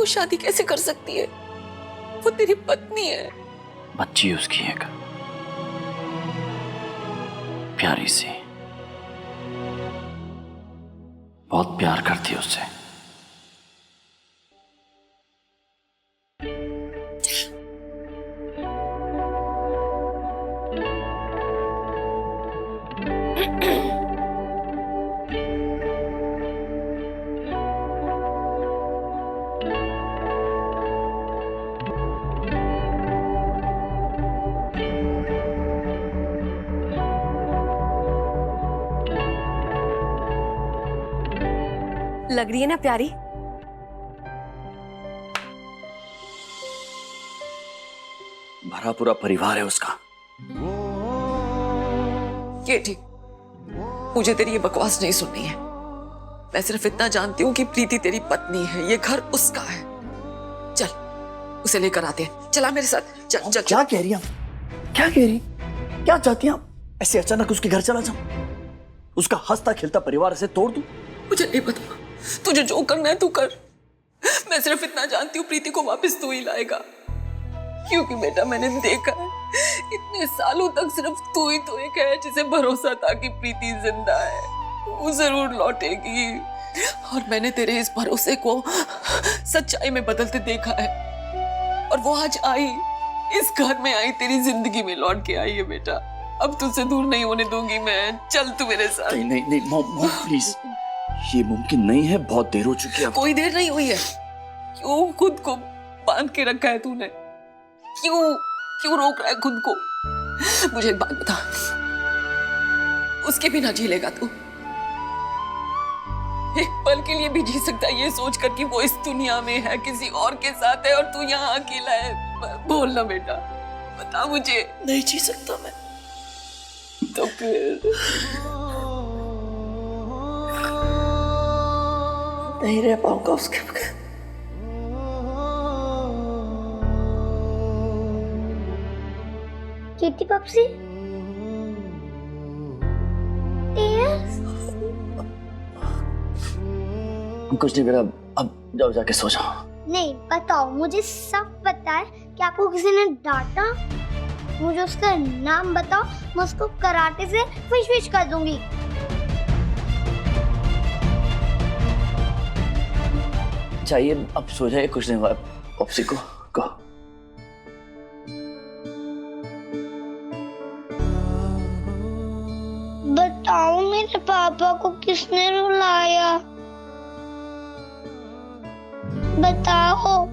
शादी कैसे कर सकती है? वो तेरी पत्नी है। बच्ची उसकी एक प्यारी सी, बहुत प्यार करती है उससे। लग रही है ना प्यारी? भरा पूरा परिवार है उसका। ये ठीक, मुझे तेरी ये बकवास नहीं सुननी है। मैं सिर्फ इतना जानती हूँ कि प्रीति तेरी पत्नी है, ये घर उसका है। चल उसे लेकर आते हैं, चला मेरे साथ। चल चल। क्या कह रही हैं? क्या कह रही? क्या चाहती हैं आप? ऐसे अचानक उसके घर चला जाऊं? उसका हंसता खेलता परिवार ऐसे तोड़ दूं? मुझे नहीं पता, तुझे जो करना है तू कर। मैं सिर्फ इतना जानती हूँ प्रीति को वापस तू ही लाएगा, क्योंकि बेटा मैंने देखा है इतने सालों तक सिर्फ तू ही तो एक है जिसे भरोसा था कि प्रीति जिंदा है, वो जरूर लौटेगी। और मैंने तेरे इस भरोसे को सच्चाई में बदलते देखा है, और वो आज आई, इस घर में आई, तेरी जिंदगी में लौट के आई है बेटा। अब तुझसे दूर नहीं होने दूंगी मैं। चल तू मेरे साथ। नहीं नहीं नहीं मॉम प्लीज, ये मुमकिन नहीं है, बहुत देर हो चुकी है। कोई देर नहीं हुई है। क्यों खुद को बांध के रखा है तूने? क्यों रोक रहा है खुद को? मुझे एक बात बता, उसके बिना जी लेगा तू? एक पल के लिए भी जी सकता है ये सोच कर कि वो इस दुनिया में है, किसी और के साथ है, और तू यहाँ अकेला है? बोल ना बेटा, बता मुझे। नहीं जी सकता मैं। तो फिर नहीं रह पाऊंगा उसके बगैर। किटी पप्सी, कुछ नहीं बेटा, अब जाओ जाके सो जाओ। नहीं बताओ, मुझे सब पता है कि आपको किसी ने डांटा। मुझे उसका नाम बताओ, मैं उसको कराटे से फिश कर दूंगी। चाहिए अब सो जाइए, कुछ नहीं हुआ पॉप्सी को। कहो। बताओ मेरे पापा को किसने रुलाया? बताओ।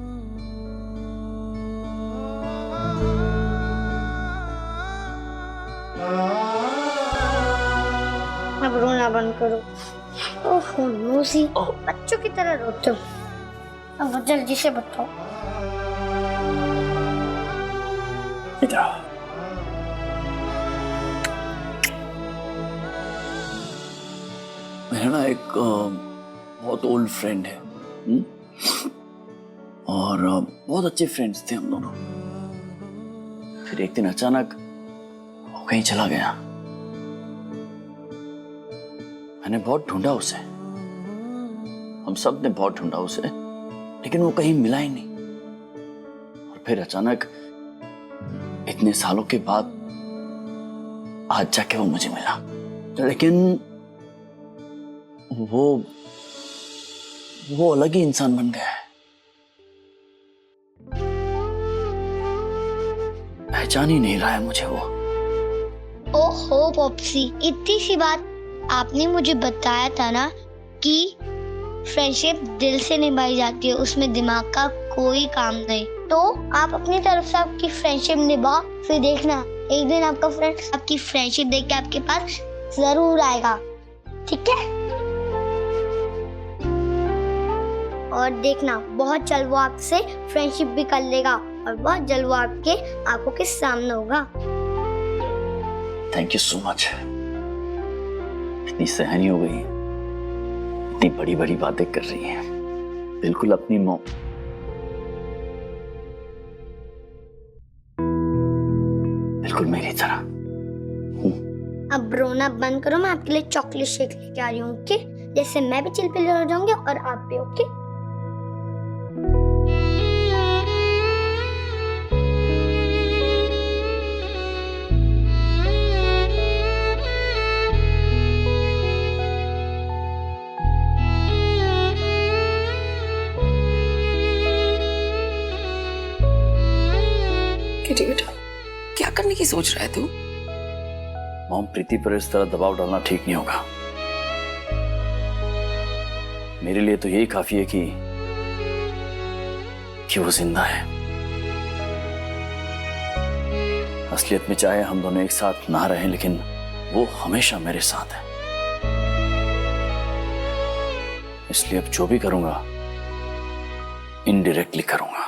अब रोना बंद करो। ओहो नूसी, बच्चों की तरह रोते हो। अब जल्दी से बताओ। इधर आओ। मेरा ना एक बहुत ओल्ड फ्रेंड है, और बहुत अच्छे फ्रेंड्स थे हम दोनों। फिर एक दिन अचानक वो कहीं चला गया। मैंने बहुत ढूंढा उसे, हम सब ने बहुत ढूंढा उसे, लेकिन वो कहीं मिला ही नहीं। और फिर अचानक इतने सालों के बाद आज जाके वो मुझे मिला। लेकिन वो अलग ही इंसान बन गया है। पहचान ही नहीं रहा है मुझे वो। ओहो पॉप्सी, इतनी सी बात आपने मुझे बताया था ना कि फ्रेंडशिप दिल से निभाई जाती है, उसमें दिमाग का कोई काम नहीं। तो आप अपनी तरफ से आपकी फ्रेंडशिप निभाओ, फिर देखना एक दिन आपका फ्रेंड आपकी फ्रेंडशिप देख के आपके पास जरूर आएगा, ठीक है? और देखना बहुत जल्द वो आपसे फ्रेंडशिप भी कर लेगा, और बहुत जल्द वो आपके आंखों के सामने होगा। Thank you so much. इतनी सहनी हो गई, इतनी बड़ी बड़ी बातें कर रही है, बिल्कुल अपनी मॉम। बिल्कुल मेरी तरह। अब रोना बंद करो, मैं आपके लिए चॉकलेट शेक लेके आ रही हूँ, ओके? जैसे मैं भी चिलपिल हो जाऊंगी और आप भी, ओके? सोच रहा है तू? मॉम, प्रीति पर इस तरह दबाव डालना ठीक नहीं होगा। मेरे लिए तो यही काफी है कि वो जिंदा है। असलियत में चाहे हम दोनों एक साथ ना रहें, लेकिन वो हमेशा मेरे साथ है। इसलिए अब जो भी करूंगा इनडायरेक्टली करूंगा।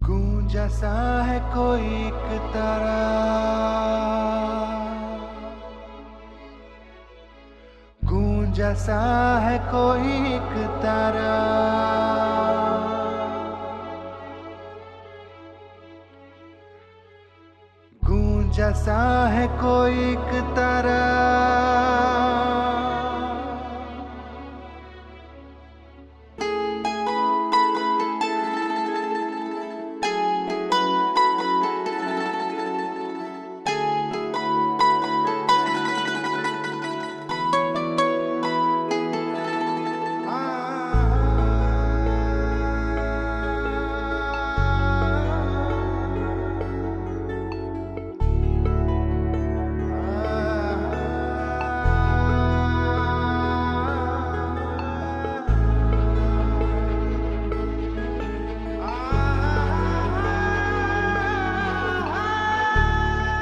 गूंजा सा है कोई एक तारा, गूंजा सा है कोई एक तारा, गूंजा सा है कोई एक तारा।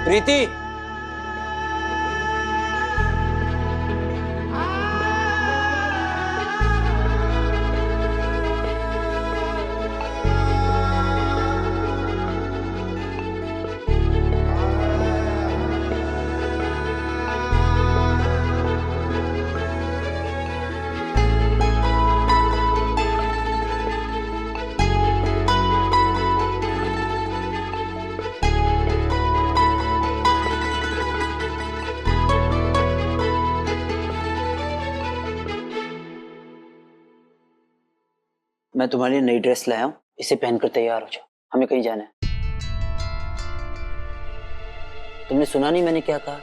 प्रीति, मैं तुम्हारे लिए नई ड्रेस लाया हूँ, इसे पहनकर तैयार हो जाओ, हमें कहीं जाना है। तुमने सुना नहीं मैंने क्या कहा?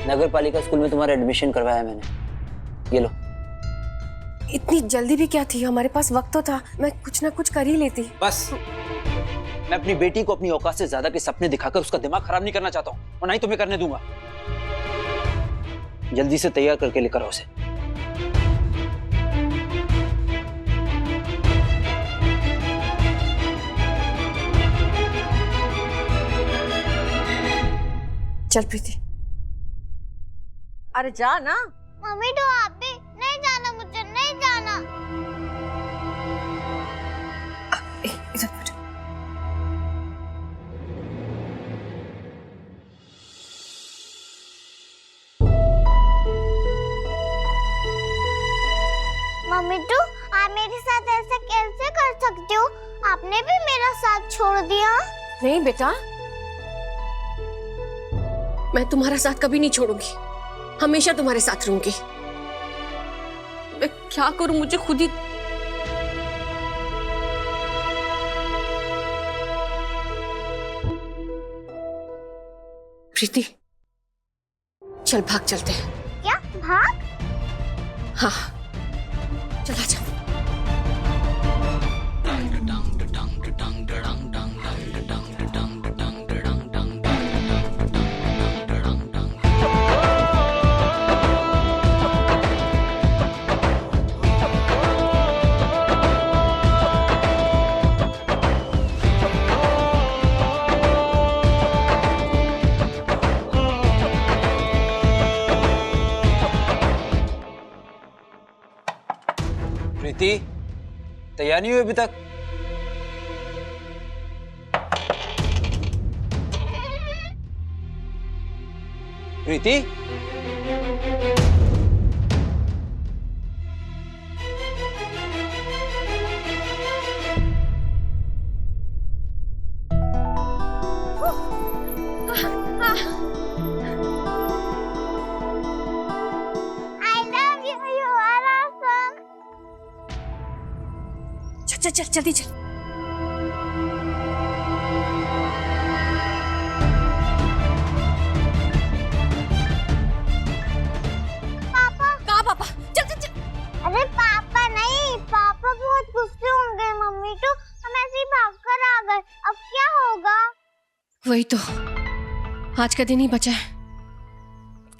नगर पालिका स्कूल में तुम्हारा एडमिशन करवाया मैंने, ये लो। इतनी जल्दी भी क्या थी, हमारे पास वक्त तो था, मैं कुछ ना कुछ कर ही लेती। बस, मैं अपनी बेटी को अपनी औकात से ज्यादा के सपने दिखाकर उसका दिमाग खराब नहीं करना चाहता हूँ, और ना ही तुम्हें करने दूंगा। जल्दी से तैयार करके लेकर आओ उसे। चल प्रीति। अरे जा ना। मम्मी तो आप भी नहीं जाना, मुझे नहीं जाना। इधर बैठ। मम्मी तो आप मेरे साथ ऐसे कैसे कर सकते हो? आपने भी मेरा साथ छोड़ दिया। नहीं बेटा, मैं तुम्हारा साथ कभी नहीं छोड़ूंगी, हमेशा तुम्हारे साथ रहूंगी। मैं क्या करूं, मुझे खुद ही प्रीति, चल भाग चलते हैं। क्या भाग? हाँ, चला जा। प्रीति, तैयार नहीं हुई अभी तक? प्रीति, चल चल जल्दी चल। वही तो, आज का दिन ही बचा है।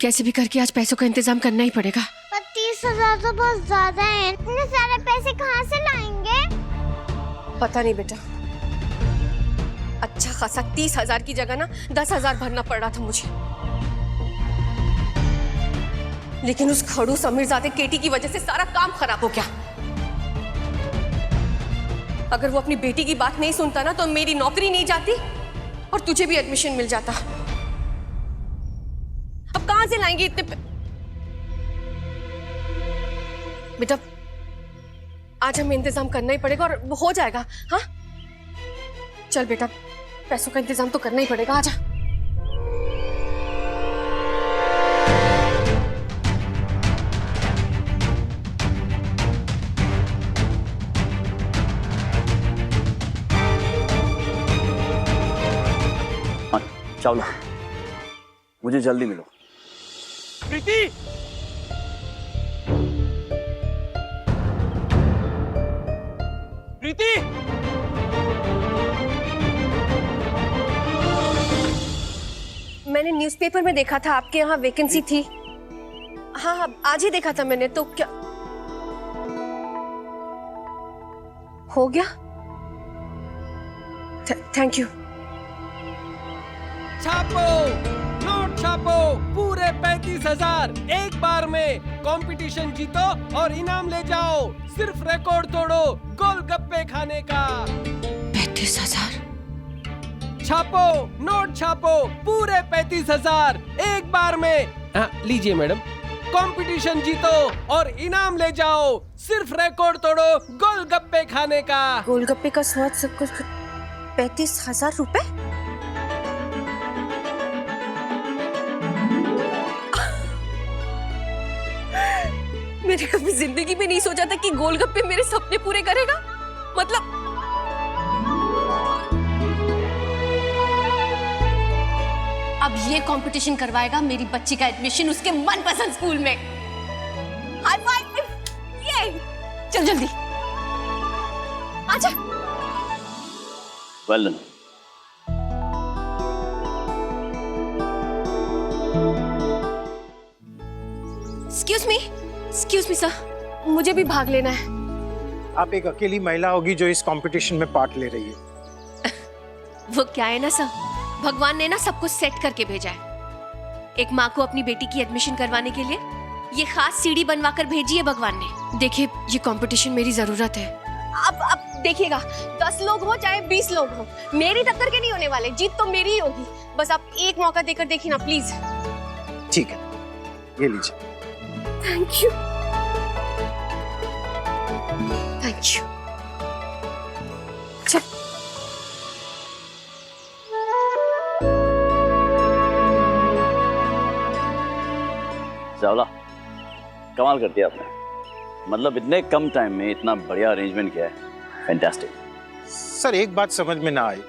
कैसे भी करके आज पैसों का इंतजाम करना ही पड़ेगा। पर 30,000 तो बहुत ज्यादा है, इतने सारे पैसे कहाँ से लाएंगे? पता नहीं बेटा, अच्छा खासा 30,000 की जगह ना 10,000 भरना पड़ रहा था मुझे, लेकिन उस खड़ूस अमीरजादे केटी की वजह से सारा काम खराब हो गया। अगर वो अपनी बेटी की बात नहीं सुनता ना तो मेरी नौकरी नहीं जाती और तुझे भी एडमिशन मिल जाता। अब कहां से लाएंगे इतने बेटा, आज हमें इंतजाम करना ही पड़ेगा और वो हो जाएगा। हाँ चल बेटा, पैसों का इंतजाम तो करना ही पड़ेगा। आजा। हाँ चावला, मुझे जल्दी मिलो। प्रीति, प्रीति, मैंने न्यूज़पेपर में देखा था आपके यहाँ वैकेंसी थी। हाँ हाँ आज ही देखा था मैंने, तो क्या हो गया? Thank you. छापो, नोट छापो, पूरे 35,000 एक बार में। कंपटीशन जीतो और इनाम ले जाओ, सिर्फ रिकॉर्ड तोड़ो गोलगप्पे खाने का। 35,000? छापो, नोट छापो, पूरे 35,000 एक बार में। हाँ लीजिए मैडम, कंपटीशन जीतो और इनाम ले जाओ, सिर्फ रिकॉर्ड तोड़ो गोलगप्पे खाने का। गोलगप्पे का स्वाद सब कुछ। 35,000 रुपए? मैंने कभी जिंदगी में नहीं सोचा था कि गोलगप्पे मेरे सपने पूरे करेगा। मतलब अब ये कंपटीशन करवाएगा मेरी बच्ची का एडमिशन उसके मनपसंद स्कूल में। High five! ये चल जल्दी आजा। Well done. Excuse me sir, मुझे भी भाग लेना है। आप एक अकेली महिला होगी जो इस कंपटीशन में पार्ट ले रही है। वो क्या है ना सर, भगवान ने ना सब कुछ सेट करके भेजा है। एक माँ को अपनी बेटी की एडमिशन करवाने के लिए ये खास सीढ़ी बनवाकर भेजी है भगवान ने। देखिए ये कंपटीशन मेरी जरूरत है। अब देखिएगा, 10 लोग हो चाहे 20 लोग हो, मेरी टक्कर के नहीं होने वाले। जीत तो मेरी ही होगी। बस आप एक मौका देकर देखिए ना प्लीज। ठीक है, ये लीजिए। Thank you, thank you. चल चावला, कमाल कर दिया आपने। मतलब इतने कम टाइम में इतना बढ़िया अरेंजमेंट किया है। फैंटास्टिक। सर एक बात समझ में ना आई,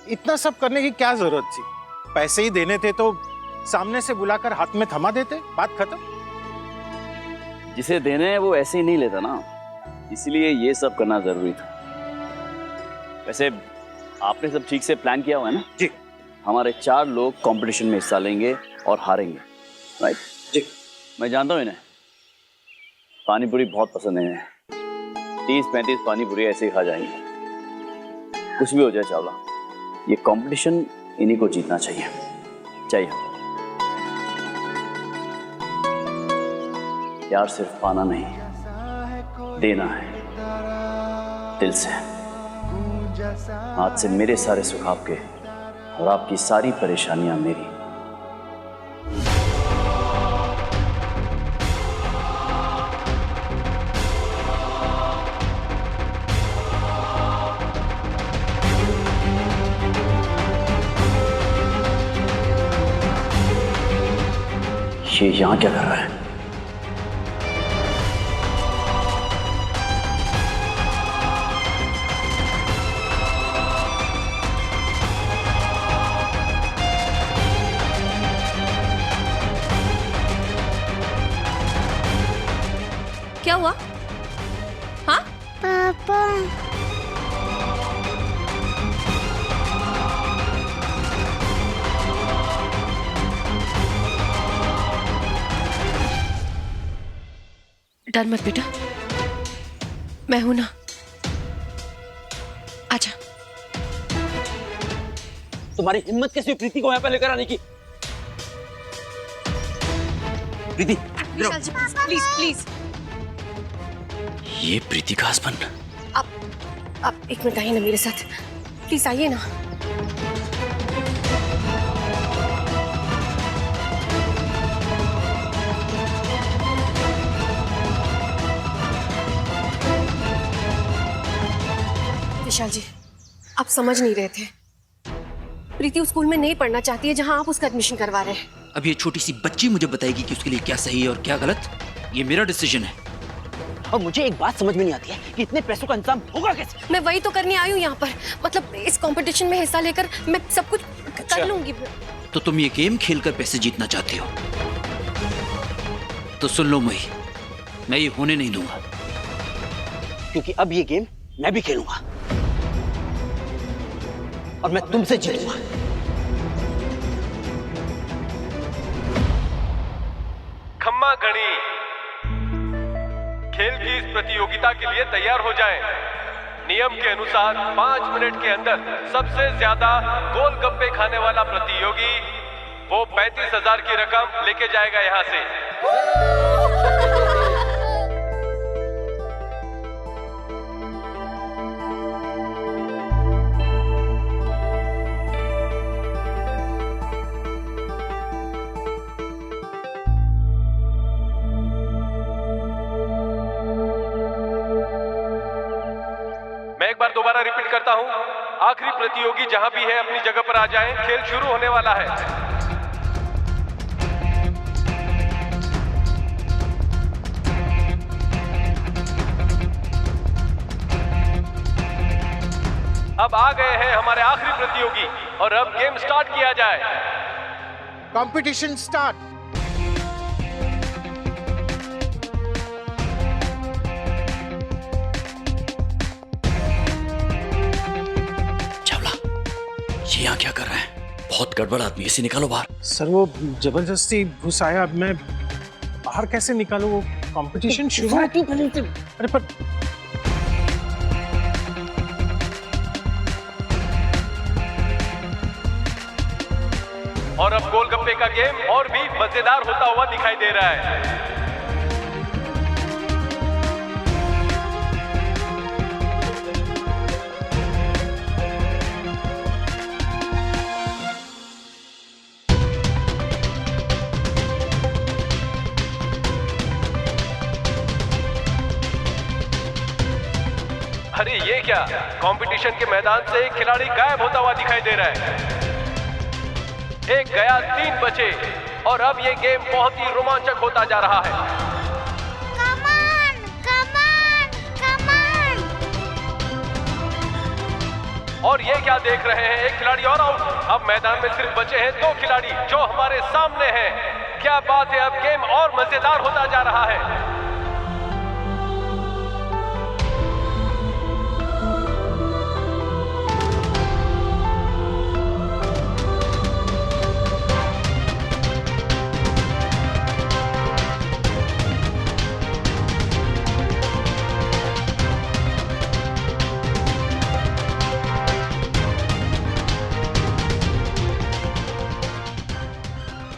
इतना सब करने की क्या जरूरत थी? पैसे ही देने थे तो सामने से बुलाकर हाथ में थमा देते, बात खत्म। जिसे देने हैं वो ऐसे ही नहीं लेता ना, इसलिए ये सब करना जरूरी था। वैसे आपने सब ठीक से प्लान किया हुआ है ना? जी। हमारे 4 लोग कंपटीशन में हिस्सा लेंगे और हारेंगे, राइट? जी। मैं जानता हूँ इन्हें पानी पूरी बहुत पसंद है। 30-35 पानी पूरी ऐसे ही खा जाएंगे। कुछ भी हो जाए चावला, ये कंपटीशन इन्हीं को जीतना चाहिए। प्यार सिर्फ पाना नहीं, देना है दिल से। आज से मेरे सारे सुख आपके और आपकी सारी परेशानियां मेरी। ये यहां क्या कर रहा है? क्या हुआ? हाँ पापा डर मत बेटा, मैं हूं ना, आजा। तुम्हारी हिम्मत कैसी हुई प्रीति को यहाँ पे लेकर आने की? प्रीति विशाल जी प्लीज प्लीज, ये प्रीति का हस्बैंड? आप एक मिनट आइए ना मेरे साथ, प्लीज आइए ना। विशाल जी, आप समझ नहीं रहे थे, प्रीति उस स्कूल में नहीं पढ़ना चाहती है जहां आप उसका एडमिशन करवा रहे हैं। अब ये छोटी सी बच्ची मुझे बताएगी कि उसके लिए क्या सही है और क्या गलत? ये मेरा डिसीजन है। और मुझे एक बात समझ में नहीं आती है कि इतने पैसों का इंतजाम होगा कैसे? मैं वही तो करने आई हूँ यहाँ पर, मतलब इस कंपटीशन में हिस्सा लेकर मैं सब कुछ कर लूंगी। तो तुम ये गेम खेलकर पैसे जीतना चाहती हो? तो सुन लो मई, मैं ये होने नहीं दूंगा, क्योंकि अब ये गेम मैं भी खेलूंगा और मैं तुमसे जीतूंगा। खम्मा गणी, खेल की इस प्रतियोगिता के लिए तैयार हो जाएं। नियम के अनुसार 5 मिनट के अंदर सबसे ज्यादा गोलगप्पे खाने वाला प्रतियोगी वो 35,000 की रकम लेके जाएगा यहां से। मैं एक बार दोबारा रिपीट करता हूं, आखिरी प्रतियोगी जहां भी है अपनी जगह पर आ जाएं, खेल शुरू होने वाला है। अब आ गए हैं हमारे आखिरी प्रतियोगी और अब गेम स्टार्ट किया जाए। Competition start. ये यहाँ क्या कर रहे हैं? बहुत गड़बड़ आदमी, इसे निकालो बाहर। सर वो जबरदस्ती घुसाया, अब मैं बाहर कैसे निकालूं? वो कंपटीशन शुरू है। अरे पर और अब गोलगप्पे का गेम और भी मजेदार होता हुआ दिखाई दे रहा है। अरे ये क्या, कंपटीशन के मैदान से एक खिलाड़ी गायब होता हुआ दिखाई दे रहा है। एक गया, 3 बचे और अब ये गेम बहुत ही रोमांचक होता जा रहा है। कमान, कमान, कमान। और ये क्या देख रहे हैं, एक खिलाड़ी और आउट। अब मैदान में सिर्फ बचे हैं 2 खिलाड़ी जो हमारे सामने हैं। क्या बात है, अब गेम और मजेदार होता जा रहा है।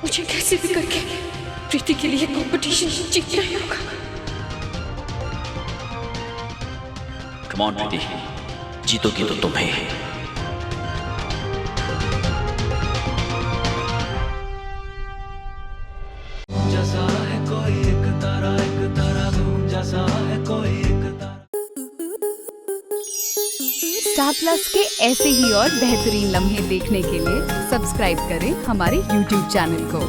मुझे कैसे भी करके प्रीति के लिए कंपटीशन जीतना ही होगा। कम ऑन प्रीति, जीतोगी तो तुम ही। जैसा है कोई एक तारा धूम जैसा है कोई एक तारा। स्टार प्लस के ऐसे ही और बेहतरीन लम्हे देखने के लिए सब्सक्राइब करें हमारे YouTube चैनल को।